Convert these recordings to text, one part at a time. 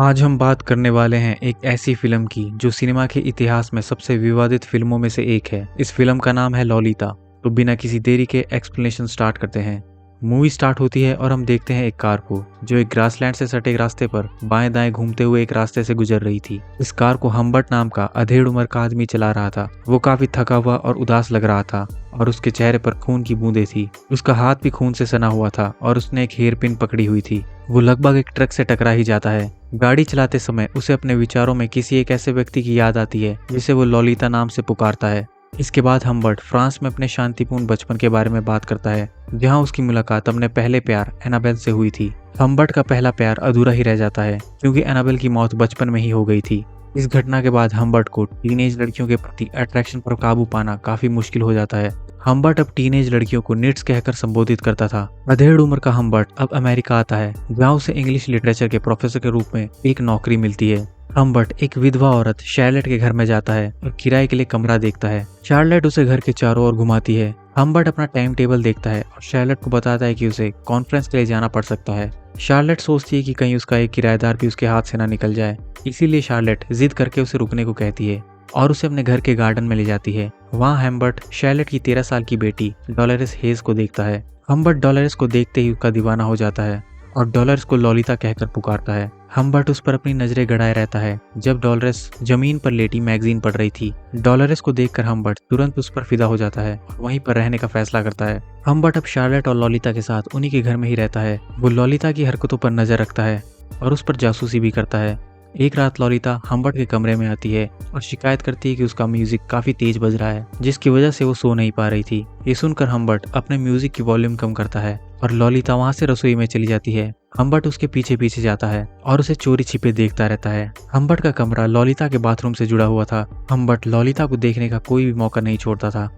आज हम बात करने वाले हैं एक ऐसी फिल्म की जो सिनेमा के इतिहास में सबसे विवादित फिल्मों में से एक है। इस फिल्म का नाम है लॉलिता। तो बिना किसी देरी के एक्सप्लेनेशन स्टार्ट करते हैं। मूवी स्टार्ट होती है और हम देखते हैं एक कार को जो एक ग्रासलैंड से सटे एक रास्ते पर बाएं दाएं घूमते हुए एक रास्ते से गुजर रही थी। इस कार को हम्बर्ट नाम का अधेड़ उम्र का आदमी चला रहा था। वो काफी थका हुआ और उदास लग रहा था और उसके चेहरे पर खून की बूंदें थी। उसका हाथ भी खून से सना हुआ था और उसने एक हेयर पिन पकड़ी हुई थी। वो लगभग एक ट्रक से टकरा ही जाता है। गाड़ी चलाते समय उसे अपने विचारों में किसी एक ऐसे व्यक्ति की याद आती है जिसे वो लॉलिता नाम से पुकारता है। इसके बाद हम्बर्ट फ्रांस में अपने शांतिपूर्ण बचपन के बारे में बात करता है जहां उसकी मुलाकात अपने पहले प्यार एनाबेल से हुई थी। हम्बर्ट का पहला प्यार अधूरा ही रह जाता है क्योंकि एनाबेल की मौत बचपन में ही हो गई थी। इस घटना के बाद हम्बर्ट को टीनेज लड़कियों के प्रति अट्रैक्शन पर काबू पाना काफी मुश्किल हो जाता है। हम्बर्ट अब टीनेज लड़कियों को निट्स कहकर संबोधित करता था। अधेड़ उम्र का हम्बर्ट अब अमेरिका आता है जहाँ उसे इंग्लिश लिटरेचर के प्रोफेसर के रूप में एक नौकरी मिलती है। हम्बर्ट एक विधवा औरत शार्लेट के घर में जाता है और किराए के लिए कमरा देखता है। शार्लेट उसे घर के चारों ओर घुमाती है। हम्बर्ट अपना टाइम टेबल देखता है और शार्लेट को बताता है कि उसे कॉन्फ्रेंस के लिए जाना पड़ सकता है। शार्लेट सोचती है कि कहीं उसका एक किराएदार भी उसके हाथ से ना निकल जाए, इसीलिए शार्लेट जिद करके उसे रुकने को कहती है और उसे अपने घर के गार्डन में ले जाती है। वहाँ हम्बर्ट शार्लेट की 13 साल की बेटी डॉलरेस हेज को देखता है। हम्बर्ट डॉलरेस को देखते ही उसका दीवाना हो जाता है और डॉलरेस को लॉलिता कहकर पुकारता है। हम्बर्ट उस पर अपनी नजरें गड़ाए रहता है। जब डॉलरेस जमीन पर लेटी मैगजीन पढ़ रही थी, डॉलरेस को देखकर हम्बर्ट तुरंत उस पर फिदा हो जाता है और वहीं पर रहने का फैसला करता है। हम्बर्ट अब शार्लेट और लॉलिता के साथ उन्हीं के घर में ही रहता है। वो लॉलिता की हरकतों पर नजर रखता है और उस पर जासूसी भी करता है। एक रात लॉलिता हम्बर्ट के कमरे में आती है और शिकायत करती है कि उसका म्यूजिक काफी तेज बज रहा है जिसकी वजह से वो सो नहीं पा रही थी। ये सुनकर हम्बर्ट अपने म्यूजिक की वॉल्यूम कम करता है और लॉलिता वहां से रसोई में चली जाती है। हम्बर्ट उसके पीछे पीछे जाता है और उसे चोरी छिपे देखता रहता है। हम्बर्ट का कमरा लॉलिता के बाथरूम से जुड़ा हुआ था। हम्बर्ट लॉलिता को देखने का कोई भी मौका नहीं छोड़ता था।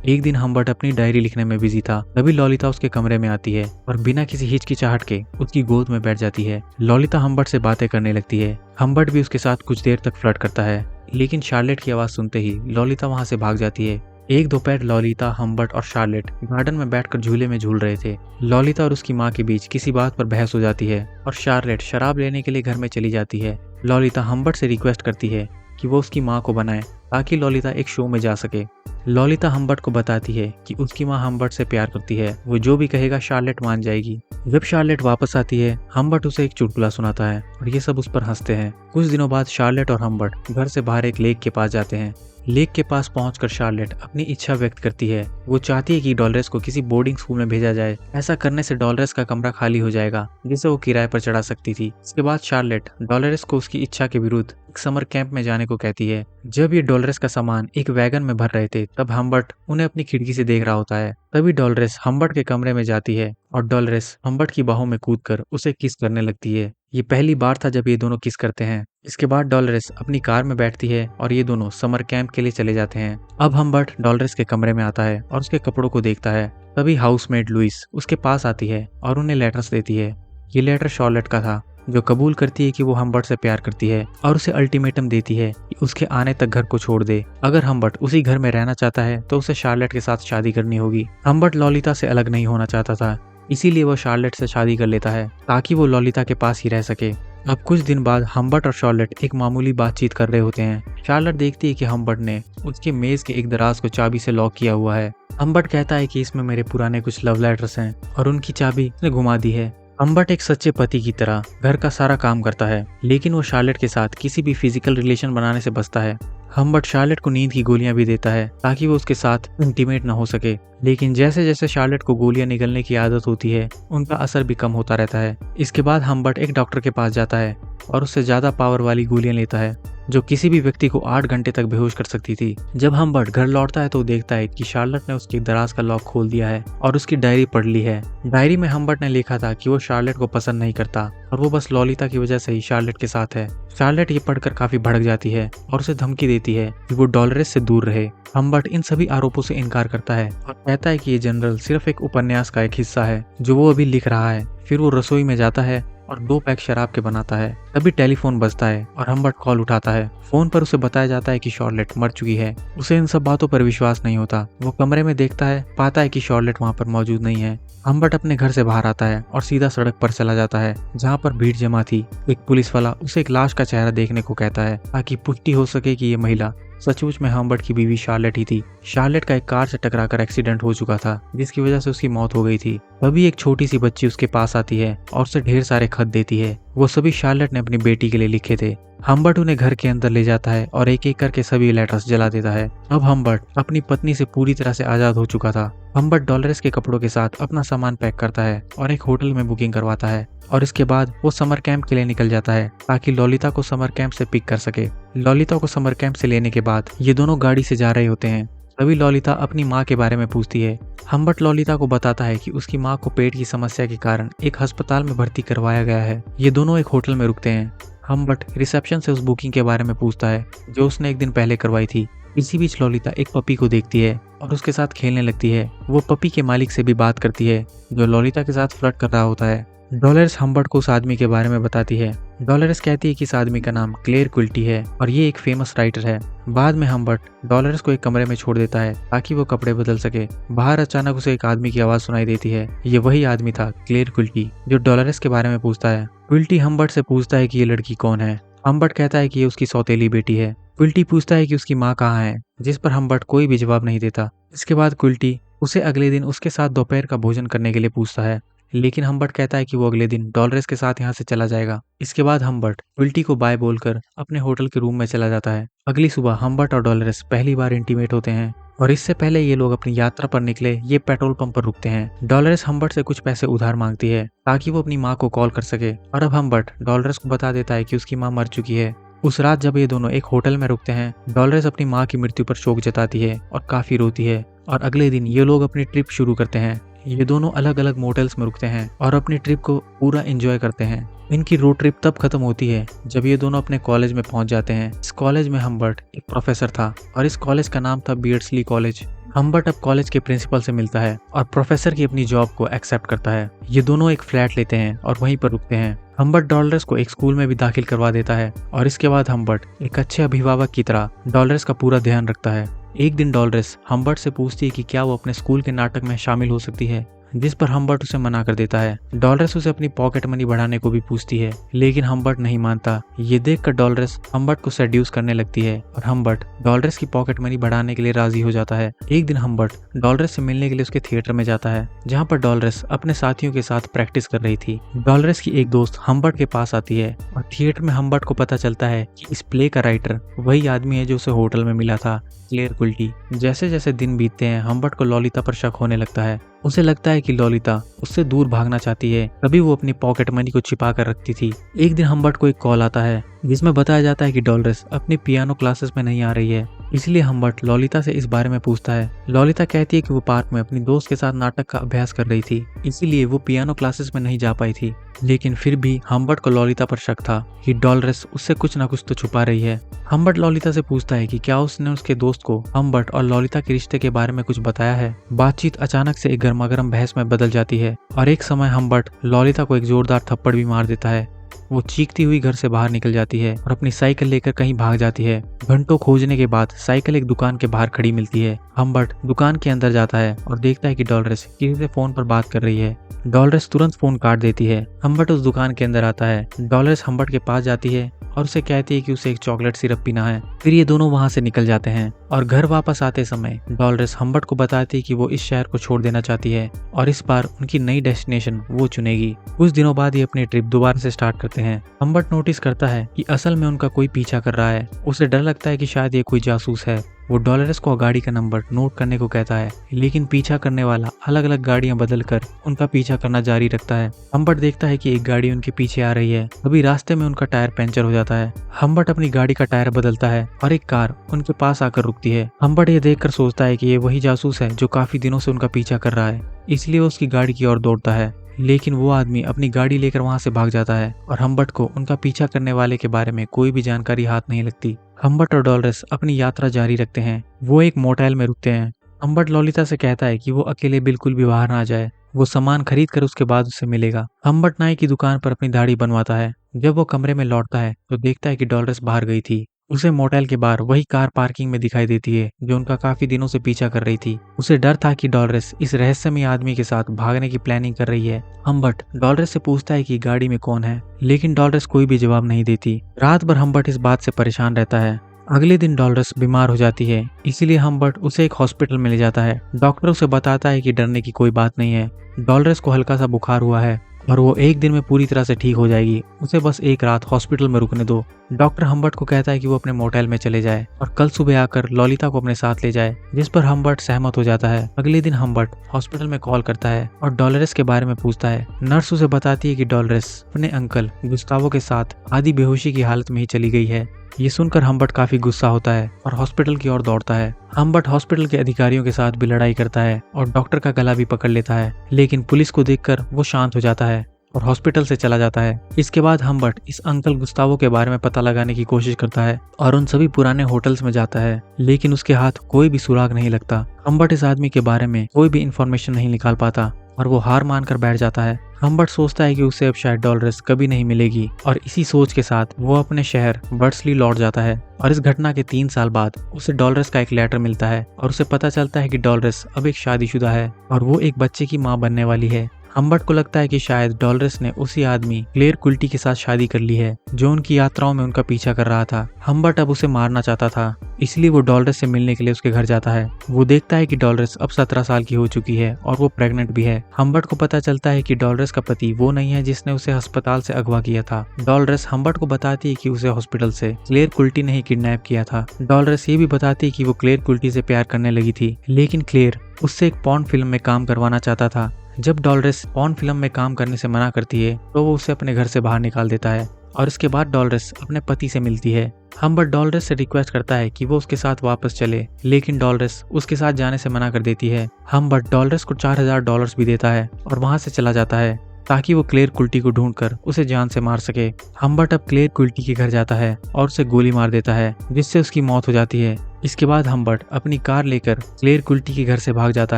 एक दिन हम्बर्ट अपनी डायरी लिखने में बिजी था, तभी लॉलिता उसके कमरे में आती है और बिना किसी हिचकिचाहट के उसकी गोद में बैठ जाती है। लॉलिता हम्बर्ट से बातें करने लगती है। हम्बर्ट भी उसके साथ कुछ देर तक फ्लर्ट करता है, लेकिन शार्लेट की आवाज सुनते ही लॉलिता वहां से भाग जाती है। एक दोपहर लॉलिता, हम्बर्ट और शार्लेट गार्डन में बैठकर झूले में झूल रहे थे। लॉलिता और उसकी माँ के बीच किसी बात पर बहस हो जाती है और शार्लेट शराब लेने के लिए घर में चली जाती है। लॉलिता हम्बर्ट से रिक्वेस्ट करती है कि वो उसकी माँ को बनाए ताकि लॉलिता एक शो में जा सके। लॉलिता हम्बर्ट को बताती है कि उसकी माँ हम्बर्ट से प्यार करती है, वो जो भी कहेगा शार्लेट मान जाएगी। जब शार्लेट वापस आती है, हम्बर्ट उसे एक चुटकुला सुनाता है और ये सब उस पर हंसते हैं। कुछ दिनों बाद शार्लेट और हम्बर्ट घर से बाहर एक लेक के पास जाते हैं। लेक के पास पहुंचकर शार्लेट अपनी इच्छा व्यक्त करती है। वो चाहती है कि डॉलरेस को किसी बोर्डिंग स्कूल में भेजा जाए। ऐसा करने से डॉलरेस का कमरा खाली हो जाएगा जिसे वो किराए पर चढ़ा सकती थी। इसके बाद शार्लेट डॉलरेस को उसकी इच्छा के विरुद्ध एक समर कैंप में जाने को कहती है। जब ये डॉलरेस का सामान एक वैगन में भर रहे थे, तब हम्बर्ट उन्हें अपनी खिड़की से देख रहा होता है। तभी डॉलरेस हम्बर्ट के कमरे में जाती है और डॉलरेस हम्बर्ट की बाहों में कूदकर उसे किस करने लगती है। ये पहली बार था जब ये दोनों किस करते हैं। इसके बाद डॉलरेस अपनी कार में बैठती है और ये दोनों समर कैंप के लिए चले जाते हैं। अब हम्बर्ट डॉलरेस के कमरे में आता है और उसके कपड़ों को देखता है। तभी हाउसमेट लुइस उसके पास आती है और उन्हें लेटर्स देती है। ये लेटर शार्लेट का था जो कबूल करती है कि वो हम्बर्ट से प्यार करती है और उसे अल्टीमेटम देती है कि उसके आने तक घर को छोड़ दे। अगर हम्बर्ट उसी घर में रहना चाहता है तो उसे शार्लेट के साथ शादी करनी होगी। हम्बर्ट लॉलिता से अलग नहीं होना चाहता था, इसीलिए वो शार्लेट से शादी कर लेता है ताकि वो लॉलिता के पास ही रह सके। अब कुछ दिन बाद हम्बर्ट और शार्लेट एक मामूली बातचीत कर रहे होते हैं। शार्लेट देखती है कि हम्बर्ट ने उसके मेज के एक दराज को चाबी से लॉक किया हुआ है। हम्बर्ट कहता है कि इसमें मेरे पुराने कुछ लव लेटर्स हैं और उनकी चाबी उसने घुमा दी है। हम्बर्ट एक सच्चे पति की तरह घर का सारा काम करता है, लेकिन वो शार्लेट के साथ किसी भी फिजिकल रिलेशन बनाने से बचता है। हम्बर्ट शार्लेट को नींद की गोलियां भी देता है ताकि वो उसके साथ इंटीमेट न हो सके, लेकिन जैसे जैसे शार्लेट को गोलियां निगलने की आदत होती है, उनका असर भी कम होता रहता है। इसके बाद हम्बर्ट एक डॉक्टर के पास जाता है और उससे ज्यादा पावर वाली गोलियां लेता है जो किसी भी व्यक्ति को 8 घंटे तक बेहोश कर सकती थी। जब हम्बर्ट घर लौटता है तो देखता है कि शार्लेट ने उसके दराज का लॉक खोल दिया है और उसकी डायरी पढ़ ली है। डायरी में हम्बर्ट ने लिखा था कि वो शार्लेट को पसंद नहीं करता और वो बस लॉलिता की वजह से ही शार्लेट के साथ है। शार्लेट ये पढ़कर काफी भड़क जाती है और उसे धमकी देती है कि वो डॉलरेस से दूर रहे। हम्बर्ट इन सभी आरोपों से इनकार करता है और कहता है कि ये जनरल सिर्फ एक उपन्यास का एक हिस्सा है जो वो अभी लिख रहा है। फिर वो रसोई में जाता है और 2 पैक शराब के बनाता है। तभी टेलीफोन बजता है और हम्बर्ट कॉल उठाता है। फोन पर उसे बताया जाता है कि शॉर्लेट मर चुकी है। उसे इन सब बातों पर विश्वास नहीं होता। वो कमरे में देखता है, पाता है कि शॉर्लेट वहाँ पर मौजूद नहीं है। हम्बर्ट अपने घर से बाहर आता है और सीधा सड़क पर चला जाता है जहाँ पर भीड़ जमा थी। एक पुलिस वाला उसे एक लाश का चेहरा देखने को कहता है ताकि पुष्टि हो सके कि ये महिला सचमुच में हम्बर्ट की बीवी शार्लेट ही थी। शार्लेट का एक कार से टकराकर एक्सीडेंट हो चुका था जिसकी वजह से उसकी मौत हो गई थी। तभी एक छोटी सी बच्ची उसके पास आती है और उसे ढेर सारे खत देती है। वो सभी शार्लेट ने अपनी बेटी के लिए लिखे थे। हम्बर्ट उन्हें घर के अंदर ले जाता है और एक एक करके सभी लेटर्स जला देता है। अब हम्बर्ट अपनी पत्नी से पूरी तरह से आजाद हो चुका था। हम्बर्ट डॉलरेस के कपड़ों के साथ अपना सामान पैक करता है और एक होटल में बुकिंग करवाता है और इसके बाद वो समर कैंप के लिए निकल जाता है ताकि लॉलिता को समर कैंप से पिक कर सके। लॉलिता को समर कैंप से लेने के बाद ये दोनों गाड़ी से जा रहे होते हैं। तभी लॉलिता अपनी माँ के बारे में पूछती है। हम्बर्ट लॉलिता को बताता है कि उसकी माँ को पेट की समस्या के कारण एक अस्पताल में भर्ती करवाया गया है। ये दोनों एक होटल में रुकते हैं। हम्बर्ट रिसेप्शन से उस बुकिंग के बारे में पूछता है जो उसने एक दिन पहले करवाई थी। इसी बीच लॉलिता एक पपी को देखती है और उसके साथ खेलने लगती है। वो पपी के मालिक से भी बात करती है जो लॉलिता के साथ फ्लर्ट कर रहा होता है। डॉलरेस हम्बर्ट को उस आदमी के बारे में बताती है। डॉलरेस कहती है कि इस आदमी का नाम क्लेयर क्विल्टी है और ये एक फेमस राइटर है। बाद में हम्बर्ट डॉलरेस को एक कमरे में छोड़ देता है ताकि वो कपड़े बदल सके। बाहर अचानक उसे एक आदमी की आवाज सुनाई देती है। ये वही आदमी था क्लेयर क्विल्टी जो डॉलरेस के बारे में पूछता है। क्विल्टी हम्बर्ट से पूछता है कि ये लड़की कौन है। हम्बर्ट कहता है कि ये उसकी सौतेली बेटी है। क्विल्टी पूछता है कि उसकी माँ कहाँ है, जिस पर हम्बर्ट कोई भी जवाब नहीं देता। इसके बाद क्विल्टी उसे अगले दिन उसके साथ दोपहर का भोजन करने के लिए पूछता है, लेकिन हम्बर्ट कहता है कि वो अगले दिन डॉलरेस के साथ यहाँ से चला जाएगा। इसके बाद हम्बर्ट क्विल्टी को बाय बोलकर अपने होटल के रूम में चला जाता है। अगली सुबह हम्बर्ट और डॉलरेस पहली बार इंटीमेट होते हैं और इससे पहले ये लोग अपनी यात्रा पर निकले ये पेट्रोल पंप पर रुकते हैं। डॉलरेस हम्बर्ट से कुछ पैसे उधार मांगती है ताकि वो अपनी माँ को कॉल कर सके और अब हम्बर्ट डॉलरेस को बता देता है कि उसकी माँ मर चुकी है। उस रात जब ये दोनों एक होटल में रुकते हैं, डॉलरेस अपनी माँ की मृत्यु पर शोक जताती है और काफी रोती है और अगले दिन ये लोग अपनी ट्रिप शुरू करते हैं। ये दोनों अलग अलग मोटेल्स में रुकते हैं और अपनी ट्रिप को पूरा एंजॉय करते हैं। इनकी रोड ट्रिप तब खत्म होती है जब ये दोनों अपने कॉलेज में पहुंच जाते हैं। इस कॉलेज में हम्बर्ट एक प्रोफेसर था और इस कॉलेज का नाम था बियर्डस्ली कॉलेज। हम्बर्ट अब कॉलेज के प्रिंसिपल से मिलता है और प्रोफेसर की अपनी जॉब को एक्सेप्ट करता है। ये दोनों एक फ्लैट लेते हैं और वहीं पर रुकते हैं। हम्बर्ट डॉलरेस को एक स्कूल में भी दाखिल करवा देता है और इसके बाद हम्बर्ट एक अच्छे अभिभावक की तरह डॉलरेस का पूरा ध्यान रखता है। एक दिन डॉलरेस हम्बर्ट से पूछती है कि क्या वो अपने स्कूल के नाटक में शामिल हो सकती है, जिस पर हम्बर्ट उसे मना कर देता है। डॉलरेस उसे अपनी पॉकेट मनी बढ़ाने को भी पूछती है, लेकिन हम्बर्ट नहीं मानता। ये देखकर डॉलरेस हम्बर्ट को सेड्यूस करने लगती है और हम्बर्ट डॉलरेस की पॉकेट मनी बढ़ाने के लिए राजी हो जाता है। एक दिन हम्बर्ट डॉलरेस से मिलने के लिए उसके थिएटर में जाता है जहाँ पर डॉलरेस अपने साथियों के साथ प्रैक्टिस कर रही थी। डॉलरेस की एक दोस्त हम्बर्ट के पास आती है और थिएटर में हम्बर्ट को पता चलता है कि इस प्ले का राइटर वही आदमी है जो उसे होटल में मिला था, क्लेयर क्विल्टी। जैसे जैसे दिन बीतते हैं हम्बर्ट को लॉलिता पर शक होने लगता है। उसे लगता है कि लॉलिता उससे दूर भागना चाहती है, तभी वो अपनी पॉकेट मनी को छिपा कर रखती थी। एक दिन हम्बर्ट को एक कॉल आता है जिसमें बताया जाता है कि डॉलरेस अपनी पियानो क्लासेस में नहीं आ रही है, इसलिए हम्बर्ट लॉलिता से इस बारे में पूछता है। लॉलिता कहती है कि वो पार्क में अपनी दोस्त के साथ नाटक का अभ्यास कर रही थी, इसीलिए वो पियानो क्लासेस में नहीं जा पाई थी। लेकिन फिर भी हम्बर्ट को लॉलिता पर शक था कि डॉलरेस उससे कुछ न कुछ तो छुपा रही है। हम्बर्ट लॉलिता से पूछता है कि क्या उसने उसके दोस्त को हम्बर्ट और लॉलिता के रिश्ते के बारे में कुछ बताया है। बातचीत अचानक से एक गर्मागर्म बहस में बदल जाती है और एक समय हम्बर्ट लॉलिता को एक जोरदार थप्पड़ भी मार देता है। वो चीखती हुई घर से बाहर निकल जाती है और अपनी साइकिल लेकर कहीं भाग जाती है। घंटों खोजने के बाद साइकिल एक दुकान के बाहर खड़ी मिलती है। हम्बर्ट दुकान के अंदर जाता है और देखता है कि डॉलरेस किसी से फोन पर बात कर रही है। डॉलरेस तुरंत फोन काट देती है। हम्बर्ट उस दुकान के अंदर आता है। डॉलरेस हम्बर्ट के पास जाती है और उसे कहती है कि उसे एक चॉकलेट सिरप पीना है। फिर ये दोनों वहां से निकल जाते हैं और घर वापस आते समय डॉलरेस हम्बर्ट को बताती है कि वो इस शहर को छोड़ देना चाहती है और इस बार उनकी नई डेस्टिनेशन वो चुनेगी। कुछ दिनों बाद ये अपनी ट्रिप दोबारा से स्टार्ट करते हैं। हम्बर्ट नोटिस करता है कि असल में उनका कोई पीछा कर रहा है। उसे डर लगता है कि शायद ये कोई जासूस है। वो डॉलरेस को गाड़ी का नंबर नोट करने को कहता है, लेकिन पीछा करने वाला अलग अलग गाड़ियां बदलकर उनका पीछा करना जारी रखता है। हम्बर्ट देखता है कि एक गाड़ी उनके पीछे आ रही है। अभी रास्ते में उनका टायर पंचर हो जाता है। हम्बर्ट अपनी गाड़ी का टायर बदलता है और एक कार उनके पास आकर रुकती है। हम्बर्ट ये देखकर सोचता है कि ये वही जासूस है जो काफी दिनों से उनका पीछा कर रहा है, इसलिए वो उसकी गाड़ी की ओर दौड़ता है। लेकिन वो आदमी अपनी गाड़ी लेकर वहां से भाग जाता है और हम्बर्ट को उनका पीछा करने वाले के बारे में कोई भी जानकारी हाथ नहीं लगती। हम्बर्ट और डॉलरेस अपनी यात्रा जारी रखते हैं। वो एक मोटेल में रुकते हैं। हम्बर्ट लॉलिता से कहता है कि वो अकेले बिल्कुल भी बाहर ना जाए। वो सामान खरीद कर उसके बाद उसे मिलेगा। हम्बर्ट नाई की दुकान पर अपनी दाढ़ी बनवाता है। जब वो कमरे में लौटता है तो देखता है कि डॉलरेस बाहर गई थी। उसे मोटेल के बाहर वही कार पार्किंग में दिखाई देती है जो उनका काफी दिनों से पीछा कर रही थी। उसे डर था कि डॉलरेस इस रहस्यमय आदमी के साथ भागने की प्लानिंग कर रही है। हम्बर्ट डॉलरेस से पूछता है कि गाड़ी में कौन है, लेकिन डॉलरेस कोई भी जवाब नहीं देती। रात भर हम्बर्ट इस बात से परेशान रहता है। अगले दिन डॉलरेस बीमार हो जाती है, इसीलिए हम्बर्ट उसे एक हॉस्पिटल में ले जाता है। डॉक्टर उसे बताता है कि डरने की कोई बात नहीं है, डॉलरेस को हल्का सा बुखार हुआ है और वो एक दिन में पूरी तरह से ठीक हो जाएगी, उसे बस एक रात हॉस्पिटल में रुकने दो। डॉक्टर हम्बर्ट को कहता है कि वो अपने मोटेल में चले जाए और कल सुबह आकर लॉलिता को अपने साथ ले जाए, जिस पर हम्बर्ट सहमत हो जाता है। अगले दिन हम्बर्ट हॉस्पिटल में कॉल करता है और डॉलरेस के बारे में पूछता है। नर्स उसे बताती है कि डॉलरेस अपने अंकल गुस्तावो के साथ आधी बेहोशी की हालत में ही चली गई है। ये सुनकर हम्बर्ट काफी गुस्सा होता है और हॉस्पिटल की ओर दौड़ता है। हम्बर्ट हॉस्पिटल के अधिकारियों के साथ भी लड़ाई करता है और डॉक्टर का गला भी पकड़ लेता है, लेकिन पुलिस को देखकर वो शांत हो जाता है और हॉस्पिटल से चला जाता है। इसके बाद हम्बर्ट इस अंकल गुस्तावो के बारे में पता लगाने की कोशिश करता है और उन सभी पुराने होटल्स में जाता है, लेकिन उसके हाथ कोई भी सुराग नहीं लगता। हम्बर्ट इस आदमी के बारे में कोई भी इंफॉर्मेशन नहीं निकाल पाता और वो हार मानकर बैठ जाता है। हम्बर्ट सोचता है कि उसे अब शायद डॉलरेस कभी नहीं मिलेगी और इसी सोच के साथ वो अपने शहर बर्ड्सली लौट जाता है। और इस घटना के 3 साल बाद उसे डॉलरेस का एक लेटर मिलता है और उसे पता चलता है कि डॉलरेस अब एक शादीशुदा है और वो एक बच्चे की मां बनने वाली है। हम्बर्ट को लगता है कि शायद डॉलरेस ने उसी आदमी क्लेयर कुल्टी के साथ शादी कर ली है जो उनकी यात्राओं में उनका पीछा कर रहा था। हम्बर्ट अब उसे मारना चाहता था, इसलिए वो डॉलरेस से मिलने के लिए उसके घर जाता है। वो देखता है कि डॉलरेस अब 17 साल की हो चुकी है और वो प्रेग्नेंट भी है। हम्बर्ट को पता चलता है कि डॉलरेस का पति वो नहीं है जिसने उसे अस्पताल से अगवा किया था। डॉलरेस हम्बर्ट को बताती है कि उसे हॉस्पिटल से क्लेयर कुल्टी ने ही किडनैप किया था। डॉलरेस ये भी बताती है कि वो क्लेयर कुल्टी से प्यार करने लगी थी, लेकिन क्लेयर उससे एक पॉर्न फिल्म में काम करवाना चाहता था। जब डॉलरेस पॉर्न फिल्म में काम करने से मना करती है तो वो उसे अपने घर से बाहर निकाल देता है और इसके बाद डॉलरेस अपने पति से मिलती है। हम्बर्ट डॉलरेस से रिक्वेस्ट करता है कि वो उसके साथ वापस चले, लेकिन डॉलरेस उसके साथ जाने से मना कर देती है। हम्बर्ट डॉलरेस को $4000 भी देता है और वहां से चला जाता है ताकि वो क्लेयर कुल्टी को ढूंढकर उसे जान से मार सके। हम्बर्ट अब क्लेयर कुल्टी के घर जाता है और उसे गोली मार देता है, जिससे उसकी मौत हो जाती है। इसके बाद हम्बर्ट अपनी कार लेकर क्लेयर कुल्टी के घर से भाग जाता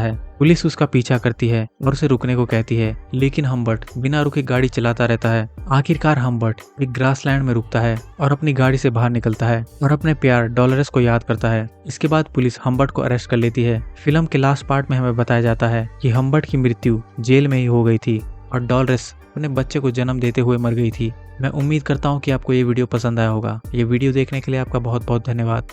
है। पुलिस उसका पीछा करती है और उसे रुकने को कहती है, लेकिन हम्बर्ट बिना रुके गाड़ी चलाता रहता है। आखिरकार हम्बर्ट एक ग्रासलैंड में रुकता है और अपनी गाड़ी से बाहर निकलता है और अपने प्यार डॉलरेस को याद करता है। इसके बाद पुलिस हम्बर्ट को अरेस्ट कर लेती है। फिल्म के लास्ट पार्ट में हमें बताया जाता है कि हम्बर्ट की मृत्यु जेल में ही हो गई थी और डॉलरेस अपने बच्चे को जन्म देते हुए मर गई थी। मैं उम्मीद करता हूँ कि आपको ये वीडियो पसंद आया होगा। ये वीडियो देखने के लिए आपका बहुत बहुत धन्यवाद।